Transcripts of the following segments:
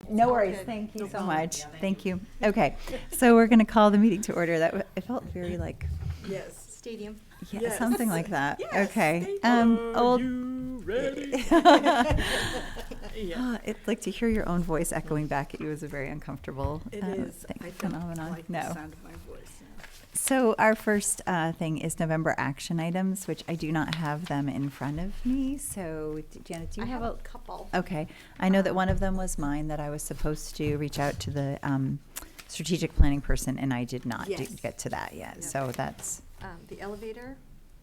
No worries. Thank you so much. Thank you. Okay, so we're going to call the meeting to order. It felt very like, Yes. Stadium. yeah, Yes. something like that. Yes, Okay. stadium. Old. You ready? Yeah. It's like to hear your own voice echoing back at you is a very uncomfortable It is. I don't phenomenon. like the No. sound of my voice. So our first thing is November action items, which I do not have them in front of me. So Janet, do you I have have a couple. Okay. I know that one of them was mine, that I was supposed to reach out to the strategic planning person, and I did not Yes. get to that yet. Yep. So that's, The elevator,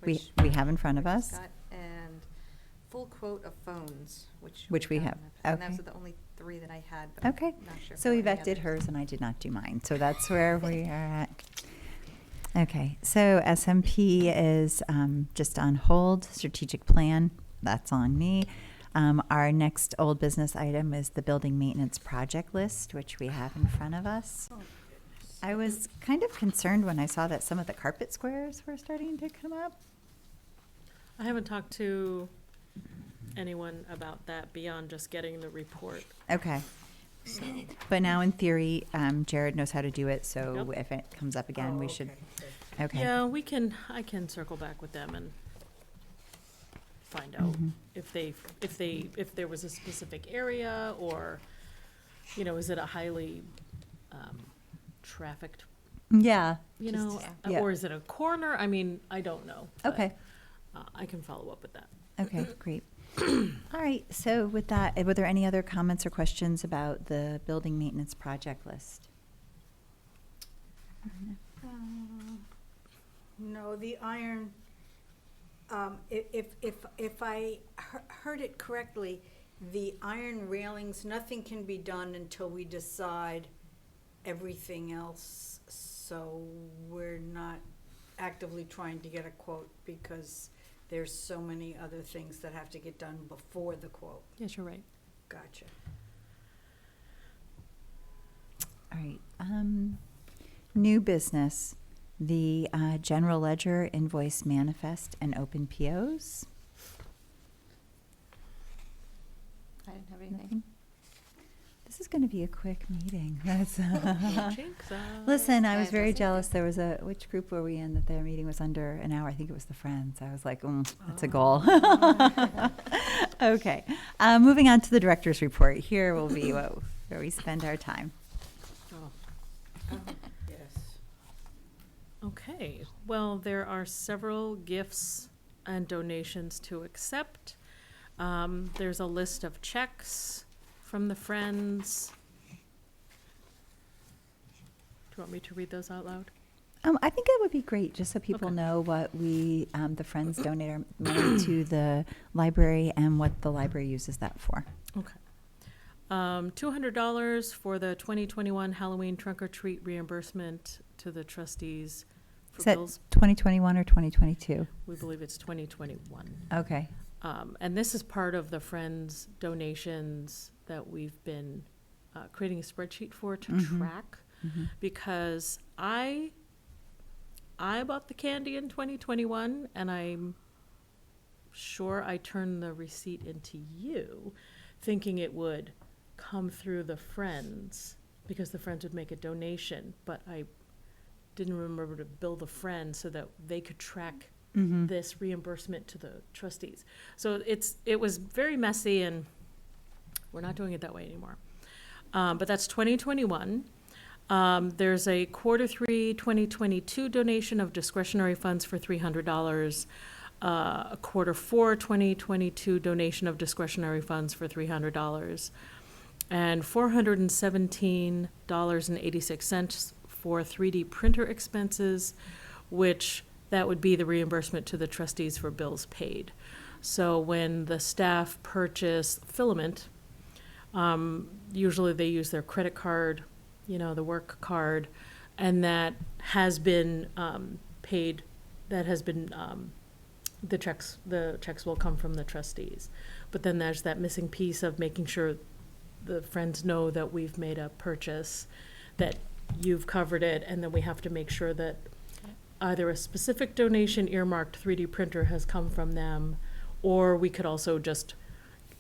we which have in front of us. got, and full quote of phones, which Which we got have. in the- And Okay. those are the only three that I had. But I'm Okay. not sure if So there were Yvette any did others. hers, and I did not do mine. So that's where we are at. Okay. So SMP is just on hold. Strategic plan, that's on me. Our next old business item is the building maintenance project list, which we have in front of us. Oh, I was kind of concerned when I saw that some of the carpet squares were starting to come up. I haven't talked to anyone about that beyond just getting the report. Okay. But now in theory, Jared knows how to do it, so Yep. if it comes up again, we should, okay. Yeah, I can circle back with them and find out Mhm. if there was a specific area, or, is it a highly trafficked, Yeah. Yeah. or is it a corner? I mean, I don't know. but, Okay. I can follow up with that. Okay, great. All right, so with that, were there any other comments or questions about the building maintenance project list? No, the iron, if I heard it correctly, the iron railings, nothing can be done until we decide everything else. So we're not actively trying to get a quote because there's so many other things that have to get done before the quote. Yes, you're right. Gotcha. All right, new business, the general ledger invoice manifest and open POs. I didn't have anything. Nothing? This is gonna be a quick meeting. That's Jinx us. Listen, I was Yeah, very doesn't jealous. There was which group were we in that their meeting was under an hour? I think it was the Friends. I was like, that's a goal. Okay. Moving on to the director's report. Here will be where we spend our time. Oh. Yes. Okay, well, there are several gifts and donations to accept. There's a list of checks from the Friends. Do you want me to read those out loud? I think that would be great, just so people Okay. know what the Friends donate our money to the library and what the library uses that for. Okay. $200 for the 2021 Halloween trunk or treat reimbursement to the trustees for Is that bills. 2021 or 2022? We believe it's 2021. Okay. And this is part of the Friends donations that we've been creating a spreadsheet for to Mhm. track, Mhm. because I bought the candy in 2021, and I'm sure I turned the receipt into you, thinking it would come through the Friends, because the Friends would make a donation, but I didn't remember to bill the Friends so that they could track Mhm. this reimbursement to the trustees. So it was very messy, and we're not doing it that way anymore. But that's 2021. There's a Q3 2022 donation of discretionary funds for $300. A Q4 2022 donation of discretionary funds for $300. And $417.86 for 3D printer expenses, which that would be the reimbursement to the trustees for bills paid. So when the staff purchase filament, usually they use their credit card, the work card, and that has been paid, the checks will come from the trustees. But then there's that missing piece of making sure the Friends know that we've made a purchase, that you've covered it, and then we have to make sure that either a specific donation earmarked 3D printer has come from them, or we could also just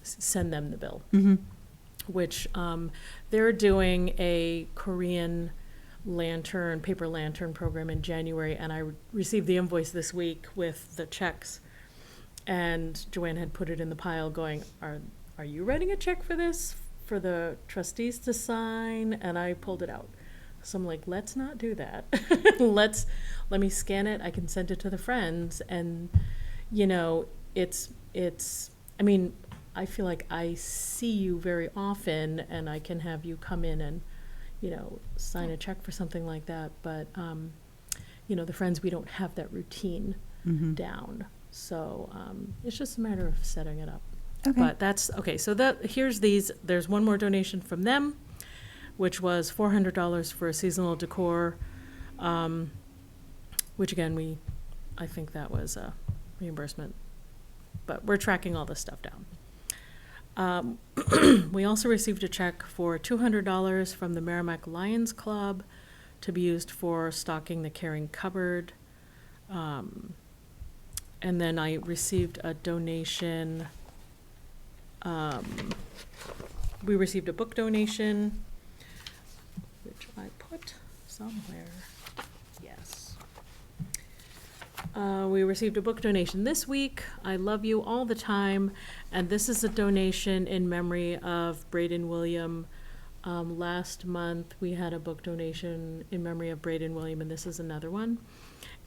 send them the bill. Mhm. which they're doing a Korean paper lantern program in January, and I received the invoice this week with the checks. And Joanne had put it in the pile going, are you writing a check for this, for the trustees to sign? And I pulled it out. So I'm like, let's not do that. Let me scan it. I can send it to the friends. And, you know, I mean, I feel like I see you very often, and I can have you come in and, you know, sign a check for something like that. But, you know, the friends, we don't have that routine down. So it's just a matter of setting it up. Okay. But that's, okay, so there's one more donation from them, which was $400 for a seasonal decor, which again, I think that was a reimbursement, but we're tracking all this stuff down. We also received a check for $200 from the Merrimack Lions Club to be used for stocking the caring cupboard. And then I received a donation. We received a book donation, which I put somewhere. Yes. We received a book donation this week. I love you all the time. And this is a donation in memory of Braden William. Last month, we had a book donation in memory of Braden William, and this is another one.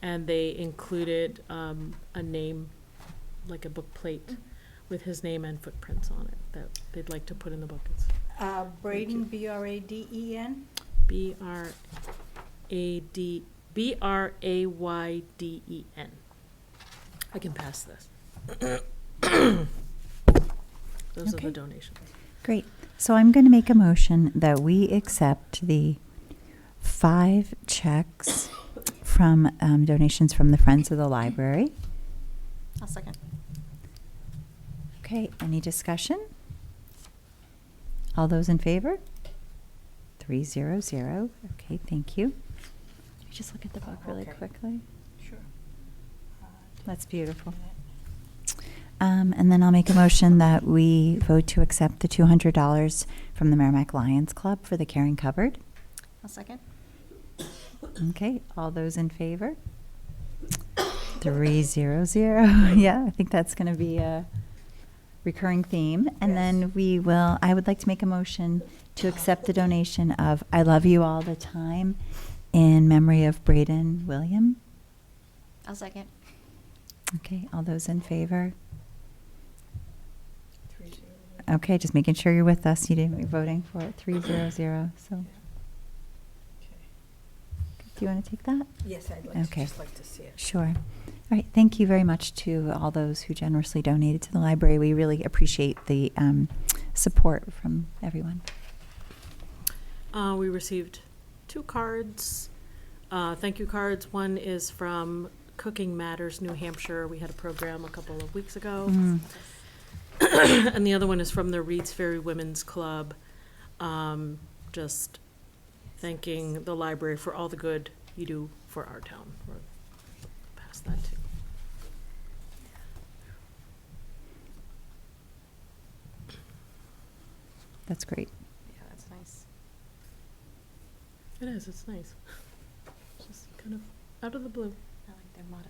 And they included a name, like a book plate with his name and footprints on it that they'd like to put in the book. It's Braden, B-R-A-D-E-N? B-R-A-Y-D-E-N. I can pass this. Those are Okay. the donations. Great. So I'm going to make a motion that we accept the 5 checks from donations from the Friends of the Library. I'll second. Okay, any discussion? All those in favor? 300. Okay, thank you. Can you just look at the book really Okay. quickly? Sure. That's beautiful. And then I'll make a motion that we vote to accept the $200 from the Merrimack Lions Club for the caring cupboard. I'll second. Okay, all those in favor? 300. Yeah, I think that's going to be a recurring theme. And then I would like to make a motion to accept the donation of I Love You All the Time in memory of Braden William. I'll second. Okay, all those in favor? Okay, just making sure you're with us. You didn't, you're voting for it. 300. So, do you want to take that? Yes, I'd Okay. just like to see it. Sure. All right. Thank you very much to all those who generously donated to the library. We really appreciate the support from everyone. We received 2 cards, thank you cards. One is from Cooking Matters, New Hampshire. We had a program a couple of weeks ago. And the other one is from the Reed's Ferry Women's Club, just thanking the library for all the good you do for our town. We'll pass that too. That's great. Yeah, that's nice. It is, it's nice. Just kind of out of the blue. I like their motto.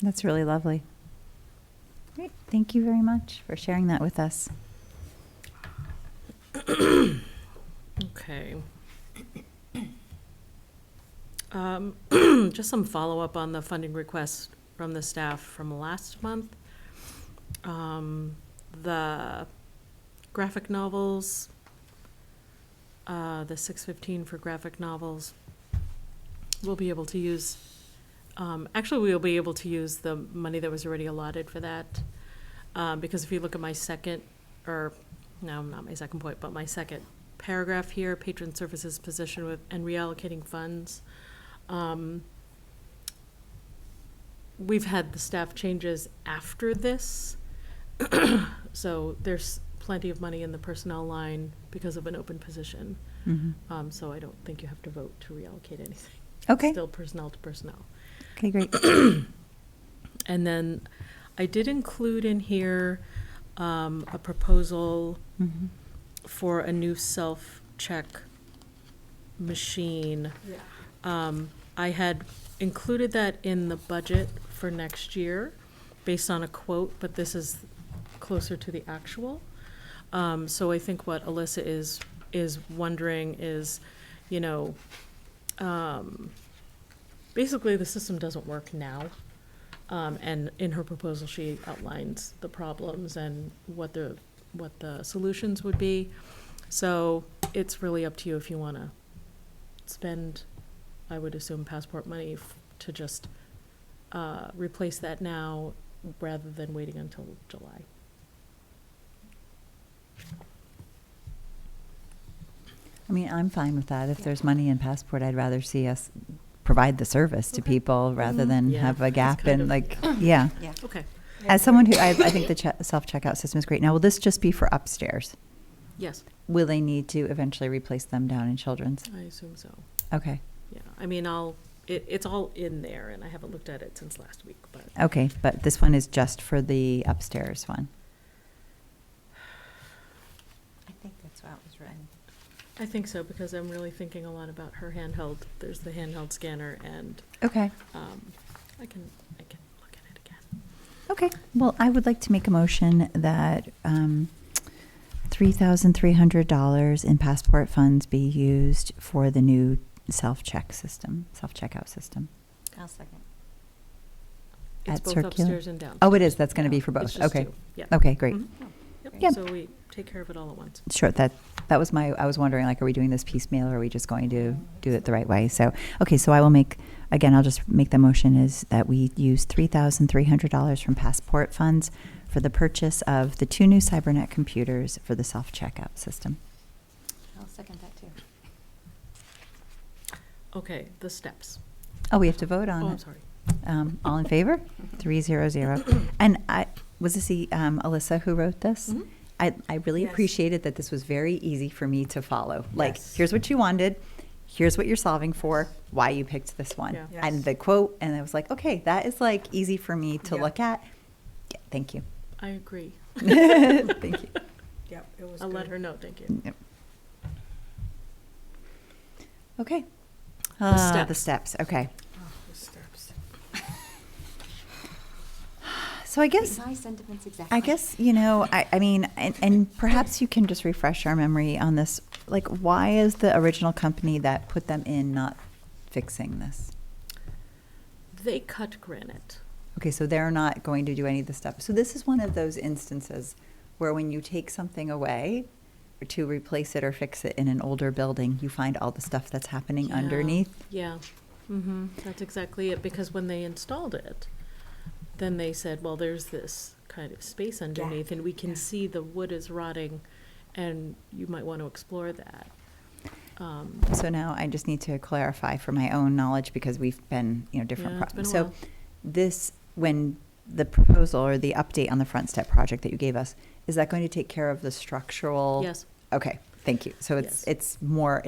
That's really lovely. Great. Thank you very much for sharing that with us. Okay. Just some follow-up on the funding request from the staff from last month. The graphic novels, the 615 for graphic novels, we'll be able to use, actually we'll be able to use the money that was already allotted for that. Because if you look at my second, or no, not my second point, but my second paragraph here, patron services position with, and reallocating funds. We've had the staff changes after this. So there's plenty of money in the personnel line because of an open position. Mm-hmm. So I don't think you have to vote to reallocate anything. Okay. Still personnel to personnel. Okay, great. And then I did include in here, a proposal Mhm. for a new self-check machine. Yeah. I had included that in the budget for next year based on a quote, but this is closer to the actual. So I think what Alyssa is wondering is, you know, basically the system doesn't work now. And in her proposal, she outlines the problems and what the solutions would be. So it's really up to you if you want to spend, I would assume, passport money to just replace that now rather than waiting until July. I mean, I'm fine with that. If there's money in Passport, I'd rather see us provide the service to Okay. people rather Mhm. than Yeah, have a that's gap kind in, of- like, yeah. Okay. As someone who, I think the self-checkout system is great. Now, will this just be for upstairs? Yes, Will they need to eventually replace them down in children's? I assume so. Okay, Yeah, I mean, it's all in there, and I haven't looked at it since last week, but okay, but this one is just for the upstairs one. I think that's how it was written. I think so, because I'm really thinking a lot about her handheld. There's the handheld scanner, and Okay, I can look at it again. okay. Well, I would like to make a motion that $3,300 in Passport funds be used for the new self-checkout system. I'll second. It's At both Circular? upstairs and downstairs. Oh, it is, that's going to be Yeah, for It's both, just okay. two. Yeah. Okay, great. Mhm. Yep, Yep. so we take care of it all at once. Sure, that was I was wondering, like, are we doing this piecemeal or are we just going to do it the right way? So, okay, so I will I'll just make the motion is that we use $3,300 from Passport funds for the purchase of the 2 new CyberNet computers for the self-checkout system. I'll second that too. Okay, the steps. Oh, we have to vote on Oh, it. I'm sorry. All in favor? 300. And was this Alyssa who wrote this? Mhm. I really Yes. appreciated that this was very easy for me to follow. Like, Yes. here's what you wanted, here's what you're solving for, why you picked this one. Yeah. Yes. And the quote, and I was like, okay, that is like easy for me to Yeah. look at. Yeah, thank you. I agree. Thank you. Yep, it was I'll let good. her know, thank you. Yep. Okay. The steps, okay. Oh, the steps. So I guess. My sentiments exactly. I guess, I mean, and perhaps you can just refresh our memory on this. Like, why is the original company that put them in not fixing this? They cut granite. Okay, so they're not going to do any of the stuff. So this is one of those instances where when you take something away to replace it or fix it in an older building, you find all the stuff that's happening Yeah. underneath. Yeah, that's exactly it, because when they installed it, then they said, well, there's this kind of space underneath, and we can Yeah. see the wood is rotting, and you might want to explore that. So now I just need to clarify for my own knowledge because we've been, different. Yeah, it's been a So while. this, when the proposal or the update on the front step project that you gave us, is that going to take care of the structural? Yes, Okay, thank you. So Yes. it's more,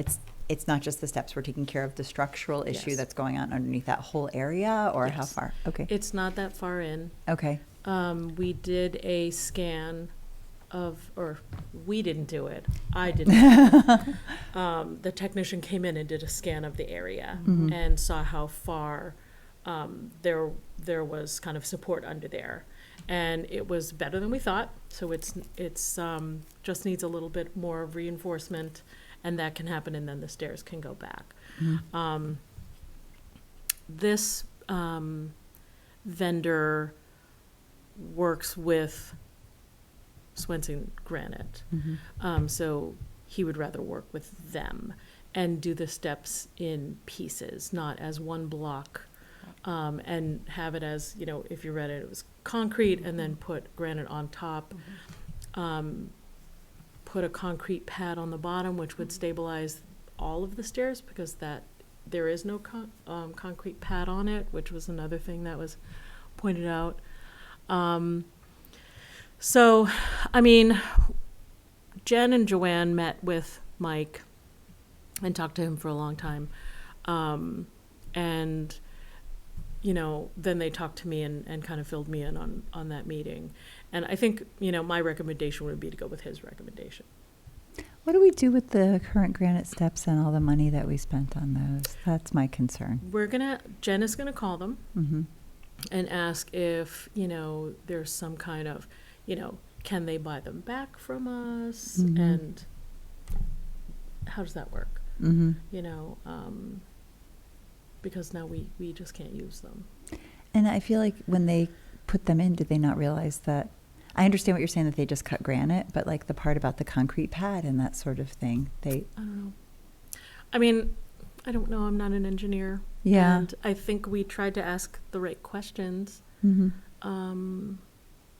it's not just the steps, we're taking care of the structural issue Yes. that's going on underneath that whole area, or how Yes. far? Okay, it's not that far in. okay, We did a scan or we didn't do it, I did not. The technician came in and did a scan of the area Mhm. and saw how far there was kind of support under there. And it was better than we thought, so it's just needs a little bit more reinforcement, and that can happen, and then the stairs can go back. Mhm. This vendor works with Swenson Granite. Mhm. So he would rather work with them and do the steps in pieces, not as one block. And have it as, if you read it, it was concrete and then put granite on top. Put a concrete pad on the bottom, which would stabilize all of the stairs, because there is no concrete pad on it, which was another thing that was pointed out. So, I mean, Jen and Joanne met with Mike and talked to him for a long time. And then they talked to me and kind of filled me in on that meeting. And I think, my recommendation would be to go with his recommendation. What do we do with the current granite steps and all the money that we spent on those? That's my concern. Jen is gonna call them Mm-hmm. and ask if, there's some kind of, can they buy them back from us? Mhm. And how does that work? Mm-hmm. Because now we just can't use them. And I feel like when they put them in, did they not realize that? I understand what you're saying, that they just cut granite, but like the part about the concrete pad and that sort of thing, I don't know. I mean, I don't know. I'm not an engineer. Yeah. And I think we tried to ask the right questions. Mm-hmm.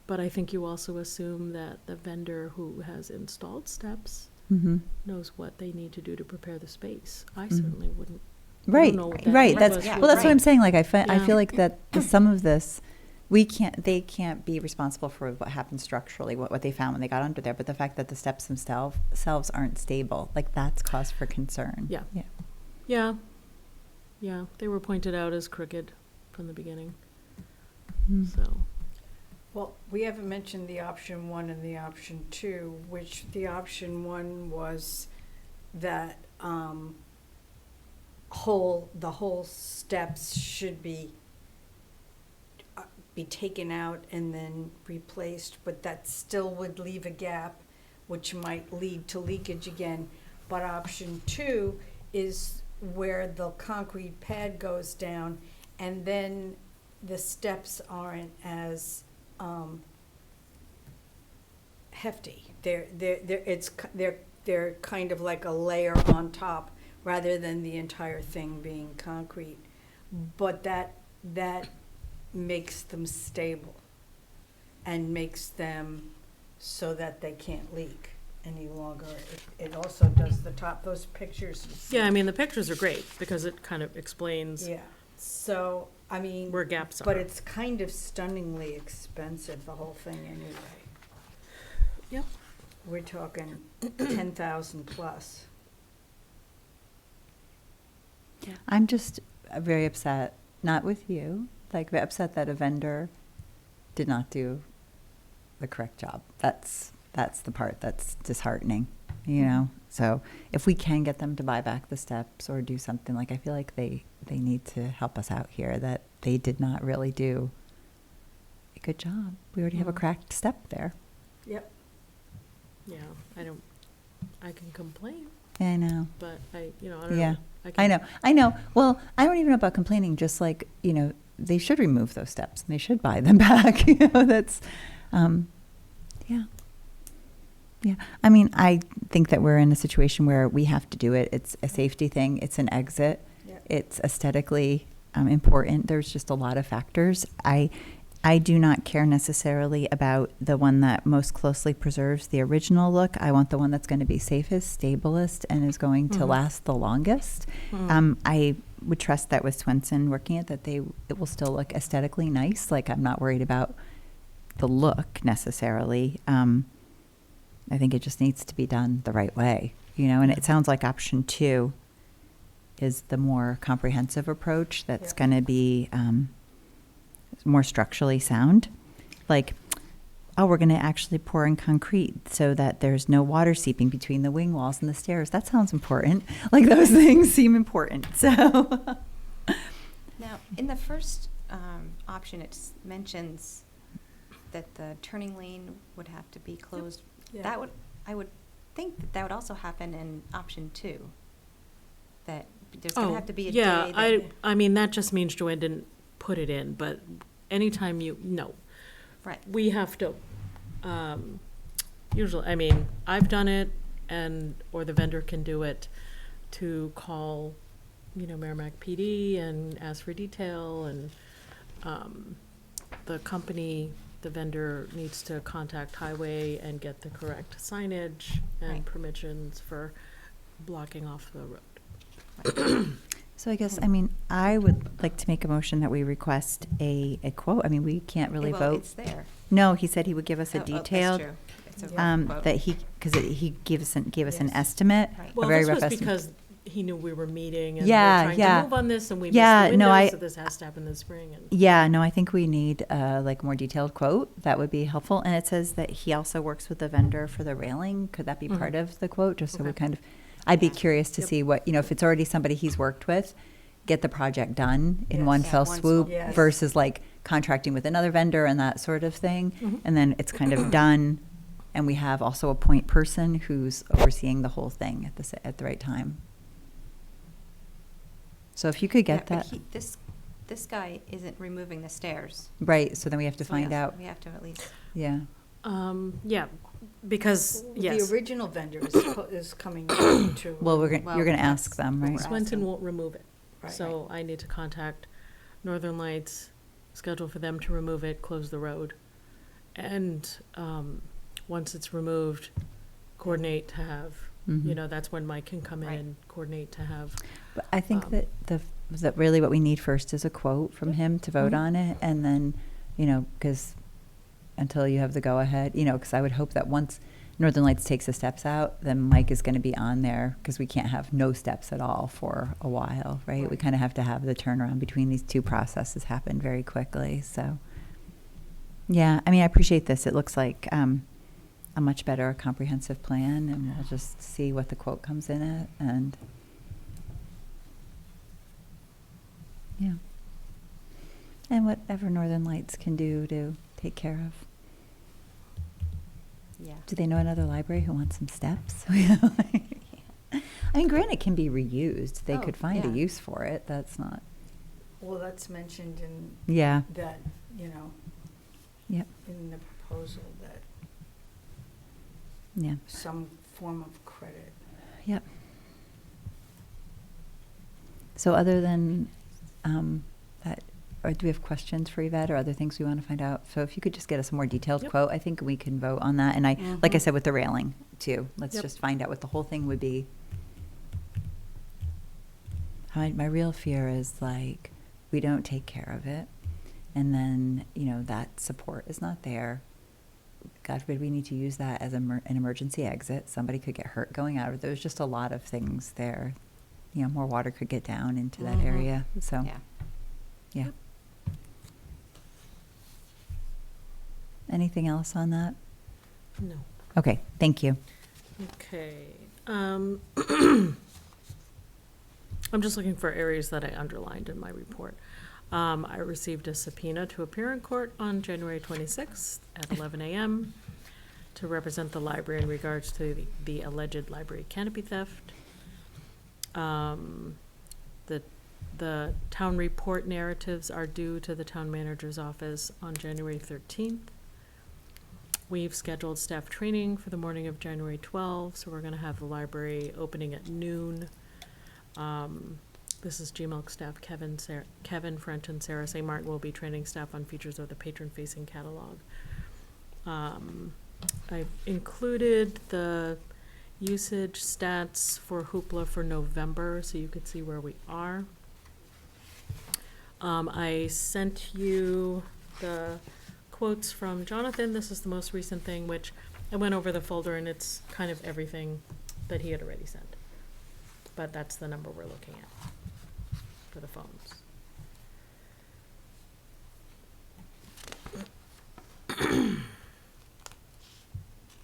But I think you also assume that the vendor who has installed steps Mm-hmm. knows what they need to do to prepare the space. I Mhm. certainly wouldn't. Right, know what that right. was. That's Yeah, well. That's what I'm saying. Like I Yeah. feel like that some of this, they can't be responsible for what happened structurally, what they found when they got under there. But the fact that the steps themselves aren't stable, like that's cause for concern. Yeah. Yeah. Yeah, they were pointed out as crooked from the beginning, Mm. so. Well, we haven't mentioned the option 1 and the option 2, which the option 1 was that the whole steps should be taken out and then replaced, but that still would leave a gap, which might lead to leakage again. But option 2 is where the concrete pad goes down, and then the steps aren't as hefty. They're kind of like a layer on top rather than the entire thing being concrete. But that makes them stable and makes them so that they can't leak any longer. It also does the top, those pictures you see. Yeah, I mean, the pictures are great because it kind of explains Yeah, so, I mean. where gaps are. But it's kind of stunningly expensive, the whole thing anyway. Yep. We're talking 10,000 plus. I'm just very upset, not with you, like very upset that a vendor did not do the correct job. That's the part that's disheartening, So if we can get them to buy back the steps or do something, like I feel like they need to help us out here, that they did not really do a good job. We already have a Mhm. cracked step there. Yep. Yeah, I can complain, Yeah, I know. but I don't know. Yeah. I know. Well, I don't even know about complaining, just like, they should remove those steps and they should buy them back. That's, yeah. Yeah. I mean, I think that we're in a situation where we have to do it. It's a safety thing. It's an exit. Yep. It's aesthetically important. There's just a lot of factors. I do not care necessarily about the one that most closely preserves the original look. I want the one that's going to be safest, stablest, and is going to Mhm. last the longest. Mhm. I would trust that with Swenson working it, that it will still look aesthetically nice. Like, I'm not worried about the look necessarily. I think it just needs to be done the right way, and it sounds like option 2 is the more comprehensive approach that's Yeah. going to be more structurally sound. Like, we're going to actually pour in concrete so that there's no water seeping between the wing walls and the stairs. That sounds important. Like, those things seem important. So, Now, in the first option, it mentions that the turning lane would have to be closed. Yeah. I would think that would also happen in option 2. That there's going to have to be a day yeah, that. I mean, that just means Joanne didn't put it in, but anytime Right. we have to, usually, I mean, I've done it, or the vendor can do it, to call, Merrimack PD and ask for detail, and the vendor needs to contact Highway and get the correct signage and Right. permissions for blocking off the road. so I guess, I would like to make a motion that we request a quote. I mean, we can't really Well, vote. it's there. No, he said he would give us a Oh, that's detailed, true. It's a Yeah. rough quote. that because he gave us an Yes. estimate, Right. a Well, very this rough was estimate. because he knew we were meeting and Yeah, we're trying yeah. to move on this and we Yeah, missed the no, window, I- so this has to happen this spring. And Yeah, no, I think we need like more detailed quote. That would be helpful. And it says that he also works with the vendor for the railing. Could that be Mhm. part of the quote? Just so we Okay. kind of, I'd be Yeah. curious to Yep. see what, if it's already somebody he's worked with, get the project done in Yes. one Yeah, fell one swoop swoop. Yes. versus like contracting with another vendor and that sort of thing. Mhm. And then it's kind of done. And we have also a point person who's overseeing the whole thing at the right time. So if you could Yeah, get but that, this guy isn't removing the stairs. right, so then we have to So find yeah, out, We have to at least, yeah. Yeah, because, yes. The original vendor is coming to. Well, you're Well, gonna that's ask them, what right? we're Swenson asking. won't remove it. Right. So I need to contact Northern Lights, schedule for them to remove it, close the road. And once it's removed, coordinate to have, Mhm. that's when Mike can come in Right. and coordinate to have. But I think Um, that really what we need first is a quote from him to vote Mhm. on it, and then, because until you have the go-ahead, because I would hope that once Northern Lights takes the steps out, then Mike is gonna be on there, because we can't have no steps at all for a while, right? We Right. kind of have to have the turnaround between these two processes happen very quickly, so. Yeah, I mean, I appreciate this. It looks like a much better comprehensive plan, and we'll just see what the quote comes in at, and yeah. And whatever Northern Lights can do to take care of. yeah. Do they know another library who wants some steps? I mean, granted, can be reused. They Oh, could find a yeah. use for it. That's not, Well, that's mentioned in yeah, that, yep, in the proposal, that yeah, some form of credit. yep. So other than that, or do we have questions for Yvette or other things we want to find out? So if you could just get us a more detailed Yep. quote, I think we can vote on that. And like I Mhm. said, with the railing too, let's Yep. just find out what the whole thing would be. My real fear is like, we don't take care of it. And then, that support is not there. God forbid we need to use that as an emergency exit. Somebody could get hurt going out of it. There's just a lot of things there. More water could get down into that Mhm. area. So, Yeah. yeah. Anything else on that? No. Okay, thank you. Okay. I'm just looking for areas that I underlined in my report. I received a subpoena to appear in court on January 26th at 11 a.m. to represent the library in regards to the alleged library canopy theft. The town report narratives are due to the town manager's office on January 13th. We've scheduled staff training for the morning of January 12th, so we're gonna have the library opening at noon. This is GMILK staff, Kevin, French, and Sarah St. Martin will be training staff on features of the patron-facing catalog. I've included the usage stats for Hoopla for November, so you could see where we are. I sent you the quotes from Jonathan. This is the most recent thing, which I went over the folder and it's kind of everything that he had already sent. But that's the number we're looking at for the phones.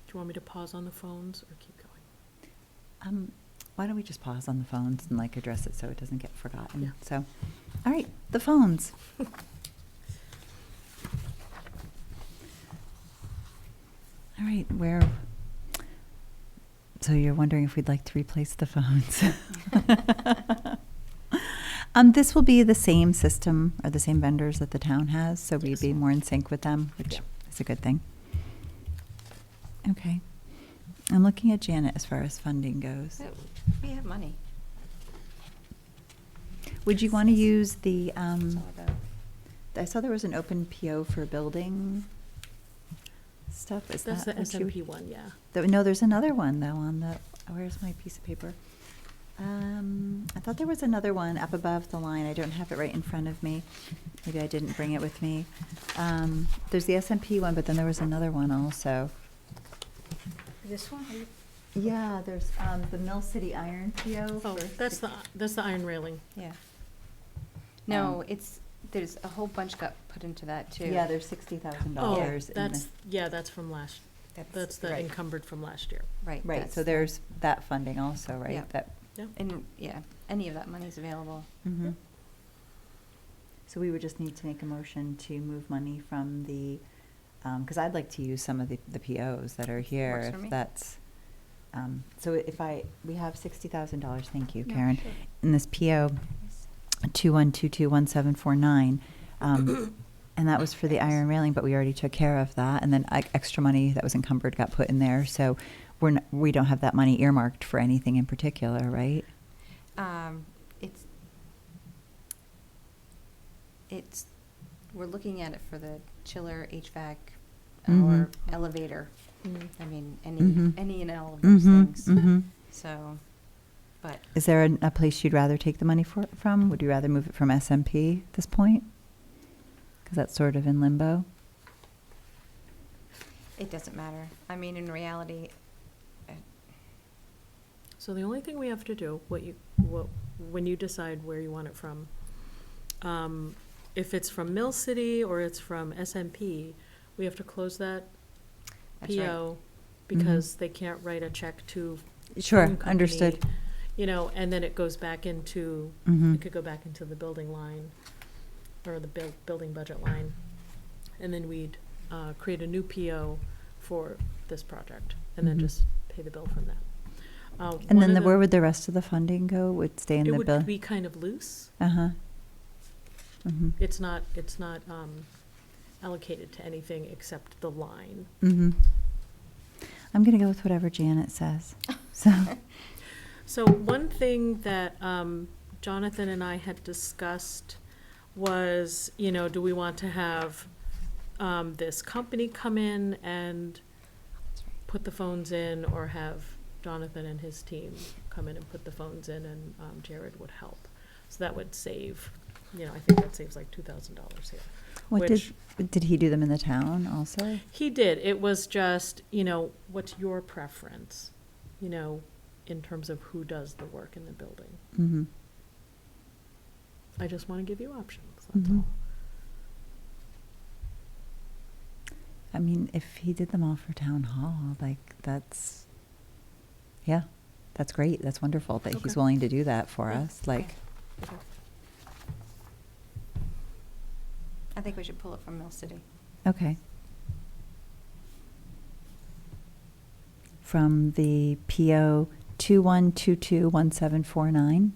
Do you want me to pause on the phones or keep going? Why don't we just pause on the phones and address it so it doesn't get forgotten? Yeah. So, all right, the phones. All right, so you're wondering if we'd like to replace the phones? This will be the same system or the same vendors that the town has, so we'd Yes. be more in sync with them, which Yeah. is a good thing. Okay. I'm looking at Janet as far as funding goes. So, we have money. Would you want to use the, Some of the, I saw there was an open PO for building stuff. Is That's that the what you? SMP one, yeah. No, there's another one though on the, where's my piece of paper? I thought there was another one up above the line. I don't have it right in front of me. Maybe I didn't bring it with me. There's the SMP one, but then there was another one also. This one? Yeah, there's, the Mill City Iron PO. Oh, that's the iron railing. Yeah. No, there's a whole bunch got put into that too. Yeah, there's $60,000 Oh, in that's, yeah, that's from that's the right. encumbered from last year. Right. Right, that's so the- there's that funding also, right? Yeah. That, And, yeah, any of that money's available. mm-hmm. So we would just need to make a motion to move money from the, because I'd like to use some of the POs that are here, Works for if me. that's, so if we have $60,000, thank you, Yeah, Karen, sure. in this PO 21221749, and that was for the iron railing, but we already took care of that, and then extra money that was encumbered got put in there, so we don't have that money earmarked for anything in particular, right? It's, we're looking at it for the chiller, HVAC, Mhm. or elevator. I mean, Mhm. any and all of those Mm-hmm, things. mm-hmm. So, but Is there a place you'd rather take the money from? Would you rather move it from SMP at this point? Because that's sort of in limbo. it doesn't matter. I mean, in reality, So the only thing we have to do, when you decide where you want it from, if it's from Mill City or it's from SMP, we have to close that that's right. PO because they can't write a check to Sure, phone company, understood. you know, and then it goes back into, Mhm. it could go back into the building line or the building budget line. And then we'd create a new PO for this project and then Mhm. just pay the bill from that. And one then of where would the rest of the funding go? Would stay in it the would bill? be kind of loose. Uh-huh. Mm-hmm. It's not allocated to anything except the line. Mm-hmm. I'm gonna go with whatever Janet says. So, So one thing that Jonathan and I had discussed was, you know, do we want to have this company come in and put the phones in, or have Jonathan and his team come in and put the phones in, and Jared would help? So that would save, you know, I think that saves like $2,000 here. what Which- did he do them in the town also? He did. It was just, you know, what's your preference, you know, in terms of who does the work in the building? Mm-hmm. I just want to give you options, that's Mhm. all. I mean, if he did them all for town hall, like, that's, yeah, that's great. That's wonderful that he's Okay. willing to do that for Yeah. us, like, Okay. I think we should pull it from Mill City. okay. From the PO 21221749.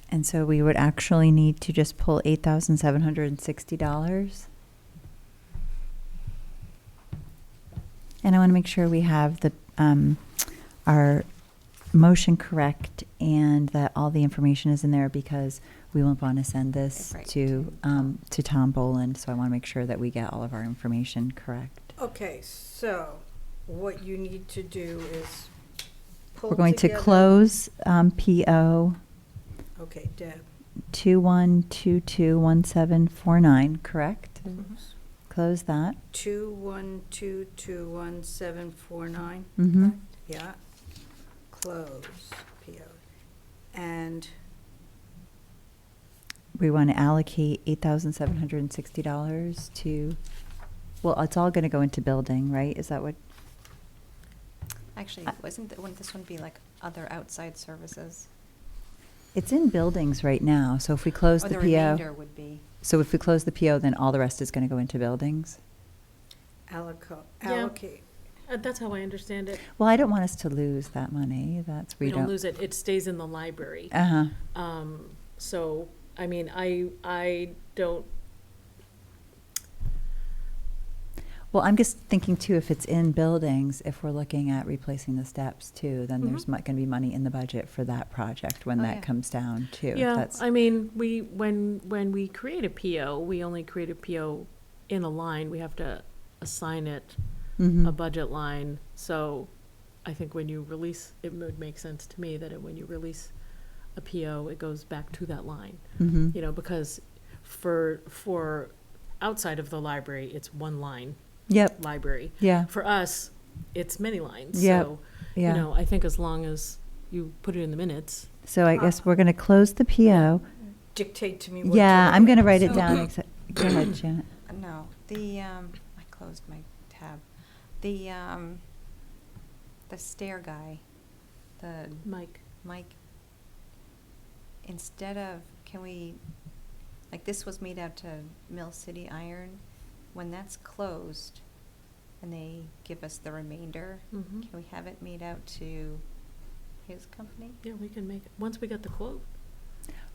And so we would actually need to just pull $8,760. And I want to make sure we have our motion correct and that all the information is in there, because we will want to send this Right, to Tom Boland. So I want to make sure that we get all of our information correct. Okay, so what you need to do is pull We're going to together- close PO Okay, Deb. 21221749, correct? Mm-hmm. Close that. 21221749. Mm-hmm. Yeah. Close, PO. And We want to allocate $8,760 to, well, it's all going to go into building, right? Is that what? Actually, wouldn't this one be like other outside services? It's in buildings right now, so if we close Or the the PO. remainder would be, So if we close the PO, then all the rest is going to go into buildings? Yeah. allocate. That's how I understand it. Well, I don't want us to lose that money. That's, We don't lose it. It stays in the library. Uh-huh. So, I mean, I don't, Well, I'm just thinking too, if it's in buildings, if we're looking at replacing the steps too, then there's Mhm. going to be money in the budget for that project when Oh, that yeah. comes down too. yeah, That's, I mean, when we create a PO, we only create a PO in a line. We have to assign it Mhm. a budget line. So I think when you release, it would make sense to me that when you release a PO, it goes back to that line. Mhm. You know, because for outside of the library, it's one line. Yep. library. Yeah. For us, it's many lines. Yep. So, Yeah. you know, I think as long as you put it in the minutes. So I guess we're going to close the PO. Dictate to me what to Yeah, I'm going to write it So- down. Go ahead, Janet. No, I closed my tab. The stair guy, the Mike. Mike, instead of, can we, like, this was made out to Mill City Iron. When that's closed and they give us the remainder, Mhm. can we have it made out to his company? Yeah, we can make it, once we get the quote.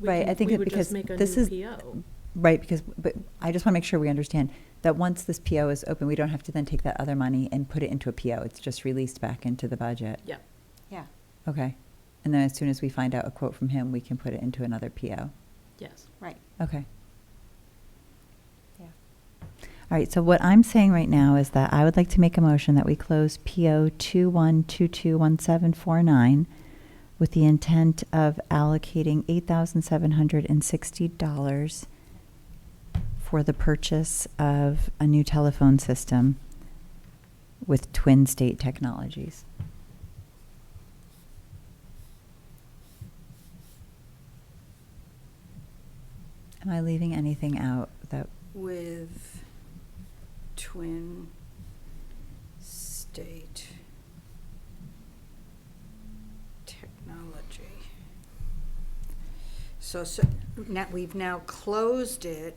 Right, I think we that would because just make a this new is PO. right, but I just want to make sure we understand that once this PO is open, we don't have to then take that other money and put it into a PO. It's just released back into the budget. Yeah. Yeah. Okay. And then as soon as we find out a quote from him, we can put it into another PO. Yes. Right. Okay. Yeah. All right, so what I'm saying right now is that I would like to make a motion that we close PO 21221749 with the intent of allocating $8,760 for the purchase of a new telephone system with Twin State Technologies. Am I leaving anything out that, With Twin State Technology. So now, we've now closed it.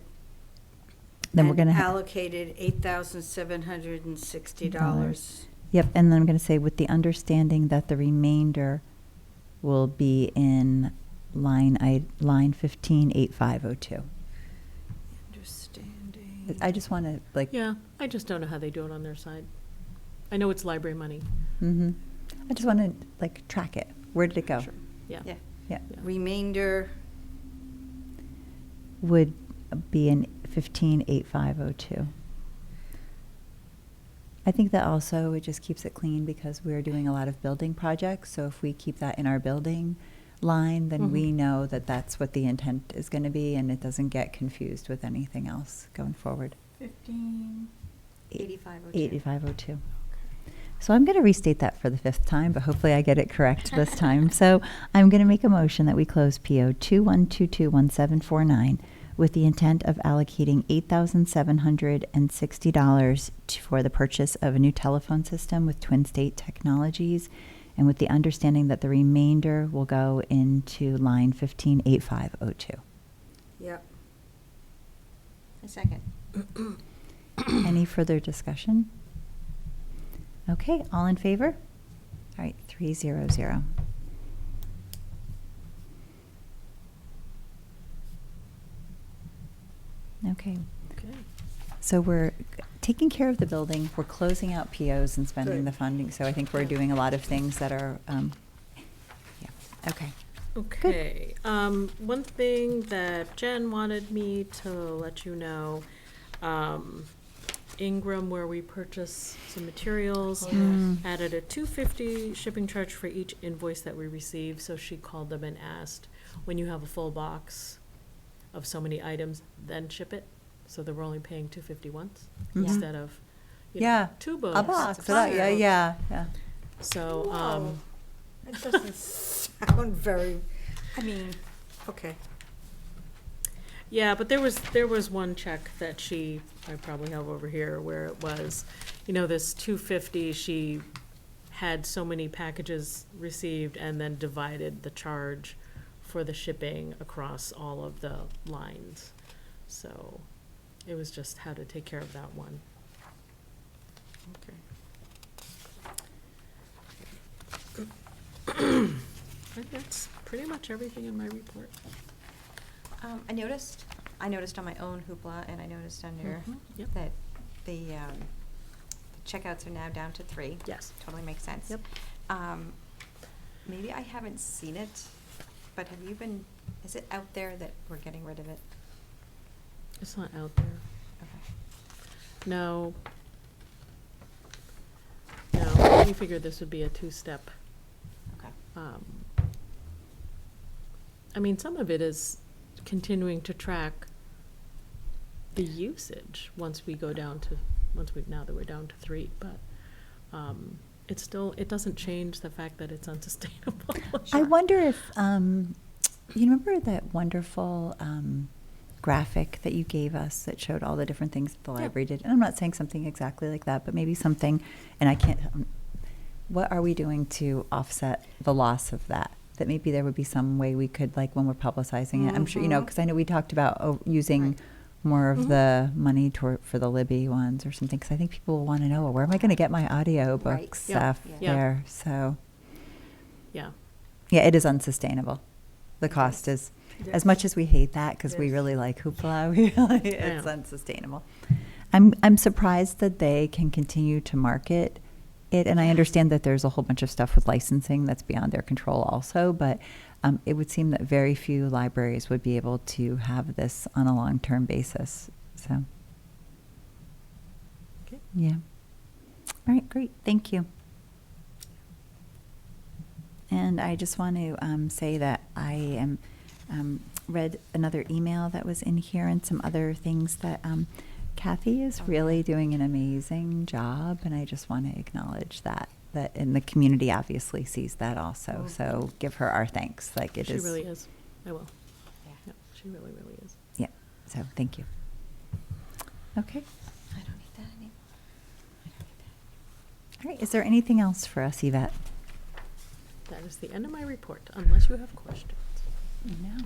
then we're and going to allocated $8,760. Yep, and then I'm going to say with the understanding that the remainder will be in line 158502. Understanding. I just want to Yeah, I just don't know how they do it on their side. I know it's library money. I just want to track it. Where did it go? Sure. Yeah. Yeah. Yeah, Remainder, would be in 158502. I think that also it just keeps it clean because we're doing a lot of building projects. So if we keep that in our building line, then we know that that's what the intent is going to be, and it doesn't get confused with anything else going forward. 8502. 8502. So I'm going to restate that for the 5th time, but hopefully I get it correct this time. So I'm going to make a motion that we close PO 21221749 with the intent of allocating $8,760 for the purchase of a new telephone system with Twin State Technologies, and with the understanding that the remainder will go into line 158502. yep. A second. Any further discussion? Okay, all in favor? All right, 300. Okay, Okay. so we're taking care of the building, we're closing out POs and spending Good. the funding, so I think we're doing a lot of things that are, yeah, okay. Okay, one thing that Jen wanted me to let you know, Ingram, where we purchase some materials, added a $250 shipping charge for each invoice that we receive, so she called them and asked, when you have a full box of so many items, then ship it, so that we're only paying $250 once, Mhm. instead of, you know, Yeah, two a books. box, yeah. So, Whoa. That doesn't sound very, I mean, okay. yeah, but there was one check that I probably have over here, where it was, this $250, she had so many packages received and then divided the charge for the shipping across all of the lines. So it was just how to take care of that one. Okay. And that's pretty much everything in my report. I noticed on my own Hoopla, and I noticed under Yep. that the checkouts are now down to 3. Yes. Totally makes sense. Yep. Maybe I haven't seen it, but is it out there that we're getting rid of it? It's not out there. Okay. No. No, we figured this would be a 2-step. Okay. I mean, some of it is continuing to track the usage once we go down to now that we're down to 3, but, it's still, it doesn't change the fact that it's unsustainable. I wonder if, you remember that wonderful graphic that you gave us that showed all the different things that the Yeah. library did? And I'm not saying something exactly like that, but maybe something, and I can't, what are we doing to offset the loss of that? That maybe there would be some way we could, like, when we're publicizing it, I'm sure, you know, because I know we talked about using Right. more of Mhm. the money for the Libby ones or something, because I think people will want to know, well, where am I going to get my audio Right. books Yeah. Yeah. there? So, Yeah. yeah, it is unsustainable. The cost is, as Yes. much as we hate that, because we Yes. really like hoopla, we really, it's know. unsustainable. I'm surprised that they can continue to market it, and I understand that there's a whole bunch of stuff with licensing that's beyond their control also, but it would seem that very few libraries would be able to have this on a long-term basis, so. Okay. Yeah. All right, great, thank you. And I just want to say that I am read another email that was in here and some other things that Kathy is really doing an amazing job, and I just want to acknowledge that and the community obviously sees that also. Mhm. So give her our thanks. Like it She is. really is. I will. Yeah. Yeah, she really, really is. Yeah. So thank you. Okay. I don't need that anymore. All right. Is there anything else for us, Yvette? That is the end of my report, unless you have questions. No.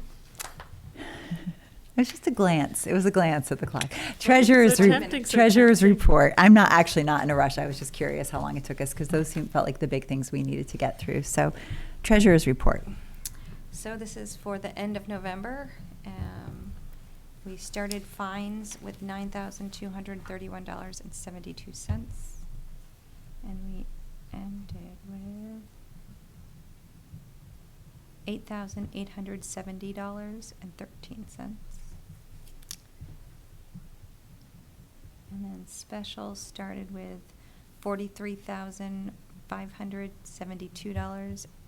It was just a glance. It was a glance at the clock. Treasurer's, So tempting, so treasurer's tempting. report. I'm not in a rush. I was just curious how long it took us because those felt like the big things we needed to get through. So, treasurer's report. So this is for the end of November. We started fines with $9,231.72, and we ended with $8,870.13. And then specials started with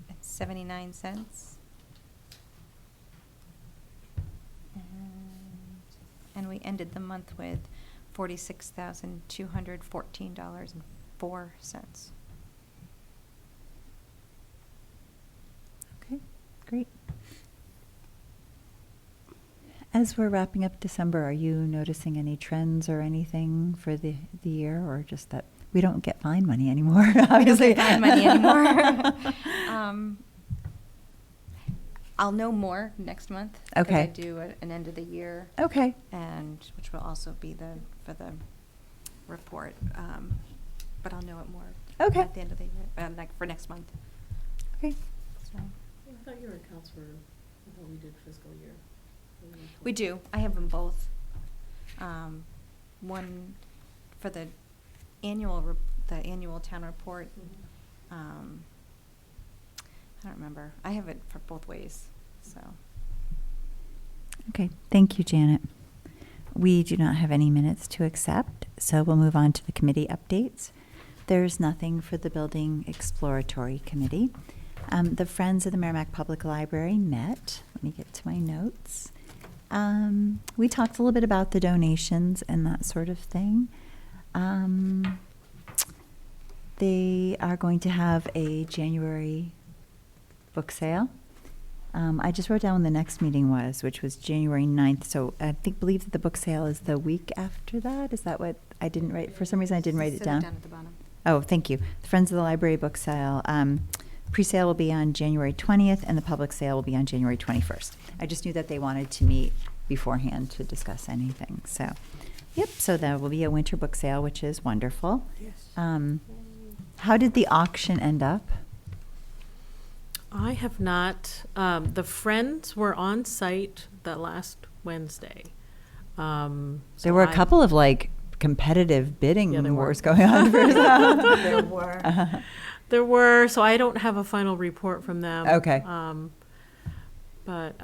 $43,572.79. And we ended the month with $46,214.04. Okay, great. As we're wrapping up December, are you noticing any trends or anything for the year, or just that we don't get fine money anymore? Obviously, We don't get fine money anymore. I'll know more next month. 'Cause Okay. I do an end of the year, Okay. and which will also be for the report. But I'll know it more Okay. at the end of the year, like for next month. Okay. So. I thought your accounts were, I thought we did fiscal year. We do. I have them both. One for the annual town report. Mhm. I don't remember. I have it for both ways. So. Okay. Thank you, Janet. We do not have any minutes to accept, so we'll move on to the committee updates. There's nothing for the Building Exploratory Committee. The Friends of the Merrimack Public Library met. Let me get to my notes. We talked a little bit about the donations and that sort of thing. They are going to have a January book sale. I just wrote down when the next meeting was, which was January 9th. So I believe that the book sale is the week after that. Is that what I didn't write? For some reason, I didn't write it Sit down. down at the bottom. Oh, thank you. The Friends of the Library book sale. Pre-sale will be on January 20th, and the public sale will be on January 21st. I just knew that they wanted to meet beforehand to discuss anything. So, yep, so there will be a winter book sale, which is wonderful. Yes. How did the auction end up? I have not, the Friends were on site the last Wednesday. There were a couple of like competitive bidding Yeah, there were. wars going on. For There were. There were, so I don't have a final report from them. Okay. But,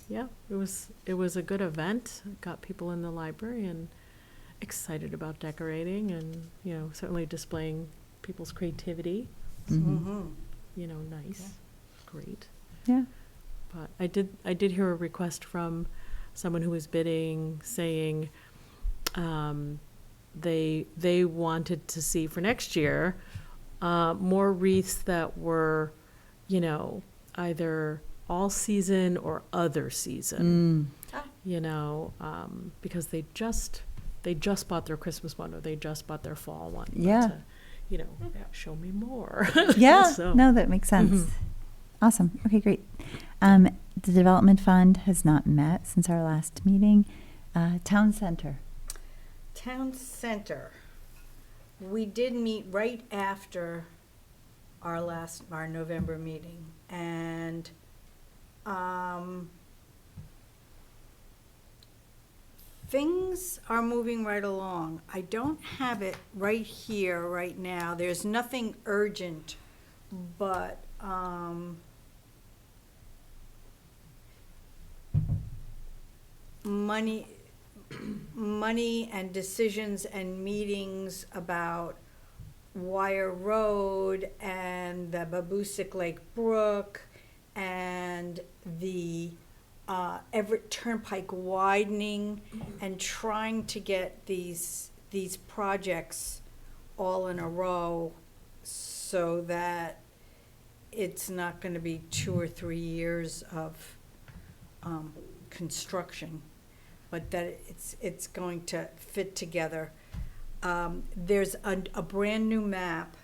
yeah, it was a good event. Got people in the library and excited about decorating and, you know, certainly displaying people's creativity. Mhm. Mhm. You know, nice, great. Yeah. But I did hear a request from someone who was bidding saying, they wanted to see for next year, more wreaths that were, either all season or other season. Because they just bought their Christmas one, or they just bought their fall one. But Yeah. show me more. Yeah, So- no, that makes sense. Mhm. Awesome. Okay, great. The Development Fund has not met since our last meeting. Town Center. Town Center. We did meet right after our November meeting, and things are moving right along. I don't have it right here, right now. There's nothing urgent, but money and decisions and meetings about Wire Road and the Babusick Lake Brook and the Everett Turnpike widening, and trying to get these projects all in a row so that it's not going to be 2 or 3 years of construction, but that it's going to fit together. There's a brand new map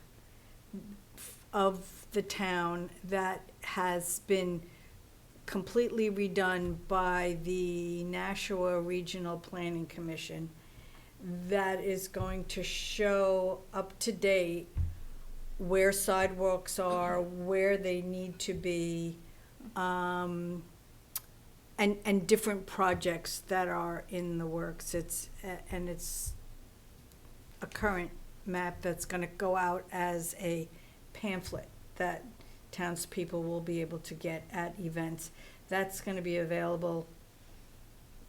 of the town that has been completely redone by the Nashua Regional Planning Commission that is going to show up to date where sidewalks are, where they need to be, and different projects that are in the works. It's a current map that's going to go out as a pamphlet that townspeople will be able to get at events. That's going to be available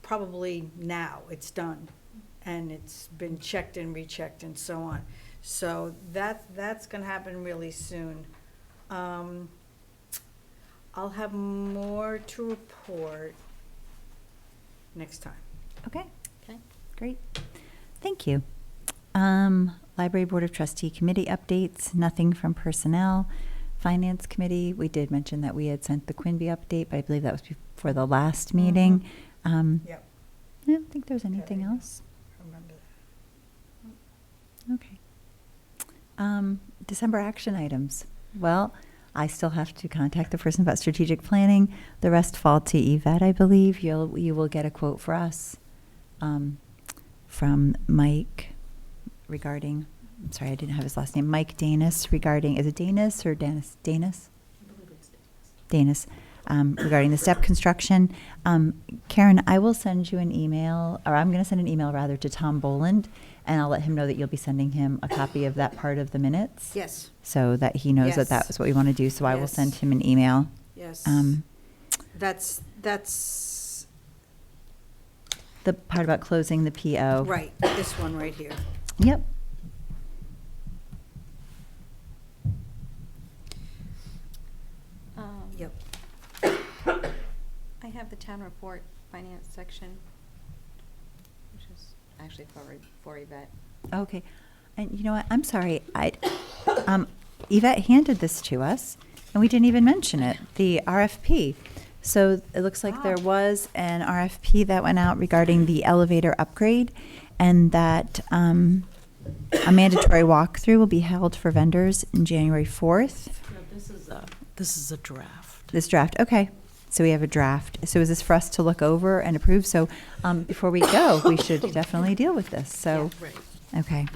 probably now. It's done, and it's been checked and rechecked and so on. So that's going to happen really soon. I'll have more to report next time. Okay. Okay. Great. Thank you. Library Board of Trustee Committee updates, nothing from personnel. Finance Committee, we did mention that we had sent the Quinby update, but I believe that was before the last meeting. Yep. I don't think there's anything Okay. else. Remember that. Okay. December action items. Well, I still have to contact the person about strategic planning. The rest fall to Yvette, I believe. You will get a quote for us from Mike regarding, I'm sorry, I didn't have his last name, Mike Danis regarding, is it Danis or Danis? Danis? Danis, regarding the step construction. Karen, I will send you an email, or I'm going to send an email rather to Tom Boland, and I'll let him know that you'll be sending him a copy of that part of the minutes. Yes, So that he knows that that Yes. was what we want to do. So I will Yes. send him an email. yes. Um, That's the part about closing the PO. right, this one right here. Yep. Yep. I have the town report finance section, which is actually for Yvette. Okay. And you know what? I'm sorry. Yvette handed this to us, and we didn't even mention it, the RFP. So it looks like there was an RFP that went out regarding the elevator upgrade, and that a mandatory walkthrough will be held for vendors in January 4th. This is a draft. This draft, okay. So we have a draft. So is this for us to look over and approve? So before we go, we should definitely deal with this. So, Right. okay.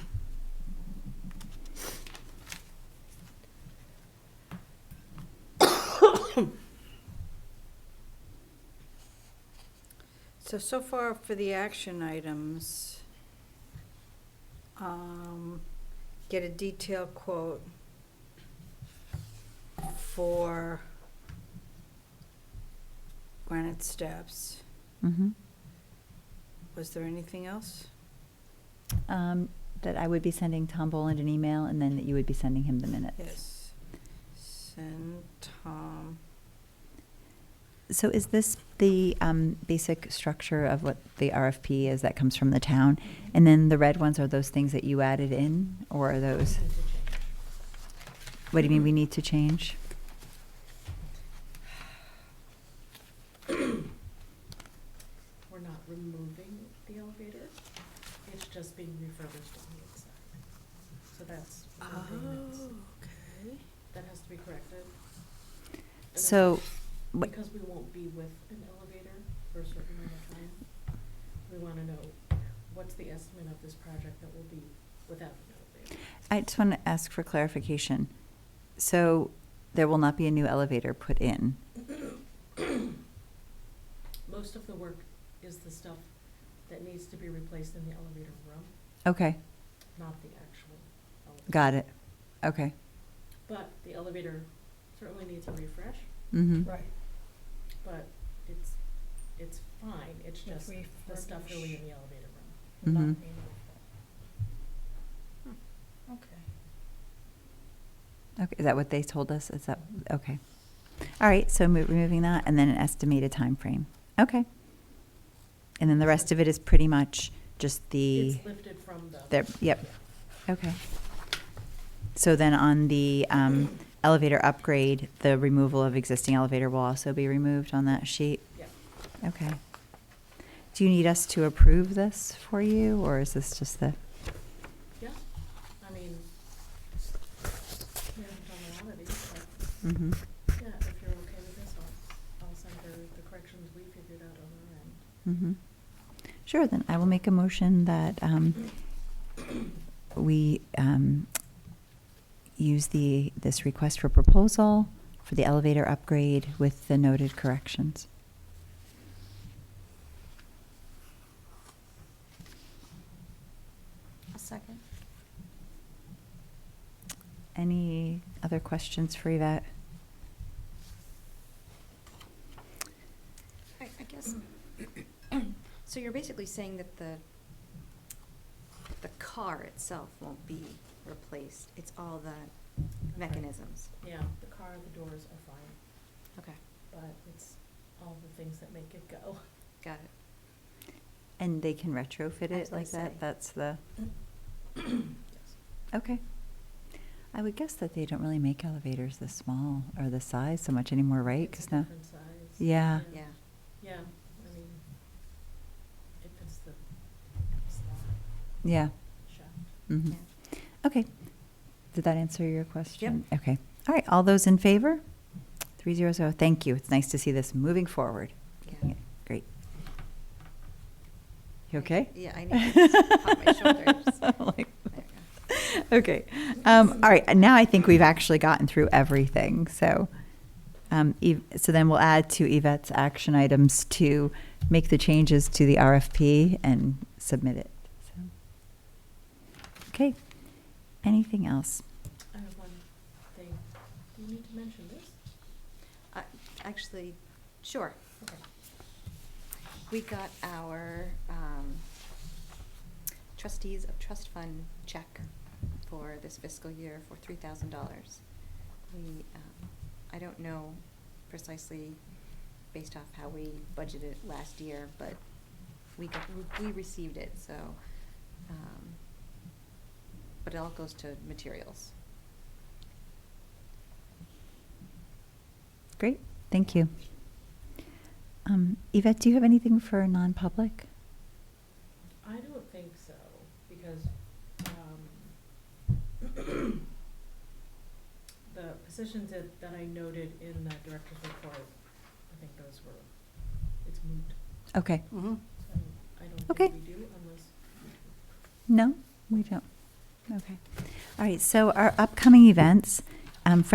So far for the action items, get a detailed quote for granite steps. Mm-hmm. Was there anything else? That I would be sending Tom Boland an email, and then that you would be sending him the minutes. Yes. Send Tom So is this the basic structure of what the RFP is that comes from the town? And then the red ones are those things that you added in, or are those, Need to change. what do you mean we need to change? We're not removing the elevator, it's just being refurbished on the inside. So that's maintenance. okay. That has to be corrected. And then So, wh- because we won't be with an elevator for a certain amount of time, we wanna know what's the estimate of this project that will be without an elevator. I just want to ask for clarification. So there will not be a new elevator put in? Most of the work is the stuff that needs to be replaced in the elevator room, Okay, not the actual elevator. got it. Okay. But the elevator certainly needs a refresh, Mm-hmm. Right. but it's fine, it's just the stuff really in the elevator room. Mhm. Not being Okay. Okay, is that what they told us? Is that, okay. All right, so removing that, and then an estimated time frame. Okay. And then the rest of it is pretty much just the, It's lifted from the. there, yep, okay. So then on the elevator upgrade, the removal of existing elevator will also be removed on that sheet? Yeah. Okay. Do you need us to approve this for you, or is this just the, Yeah, I mean, we haven't done a lot of these, but mm-hmm, yeah, if you're okay with this, I'll send her the corrections we figured out on our end. mm-hmm. Sure, then I will make a motion that we use this request for proposal for the elevator upgrade with the noted corrections. A second. Any other questions for Yvette? I guess, so you're basically saying that the car itself won't be replaced, it's all the mechanisms? Yeah, the car, the doors are fine, Okay, but it's all the things that make it go. got it. And they can retrofit I was it like gonna that? say. That's the, Yes. okay. I would guess that they don't really make elevators this small or this size so much anymore, right? It's a 'Cause now, different size. Yeah. Yeah. Yeah, I mean, it fits the slot yeah. shaft. Mm-hmm. Yeah. Okay. Did that answer your question? Yep. Okay. All right. All those in favor? 300. Thank you. It's nice to see this moving forward. Yeah. Great. You okay? Yeah, I need to just pop my shoulders. Like- There you Okay. All right. Now I think we've actually gotten through everything. So, so then we'll add to Yvette's action items to make the changes to the RFP and submit it. So. Okay. Anything else? I have one thing. Do you need to mention this? Actually, sure. Okay. We got our Trustees of Trust Fund check for this fiscal year for $3,000. We, I don't know precisely based off how we budgeted last year, but we received it, so, but it all goes to materials. Great. Thank you. Yvette, do you have anything for non-public? I don't think so, because, the positions that I noted in the director's report, I think those were, it's moot. Okay. Mm-hmm. I don't Okay. think we do unless. No, we don't. Okay. All right. So our upcoming events, Friends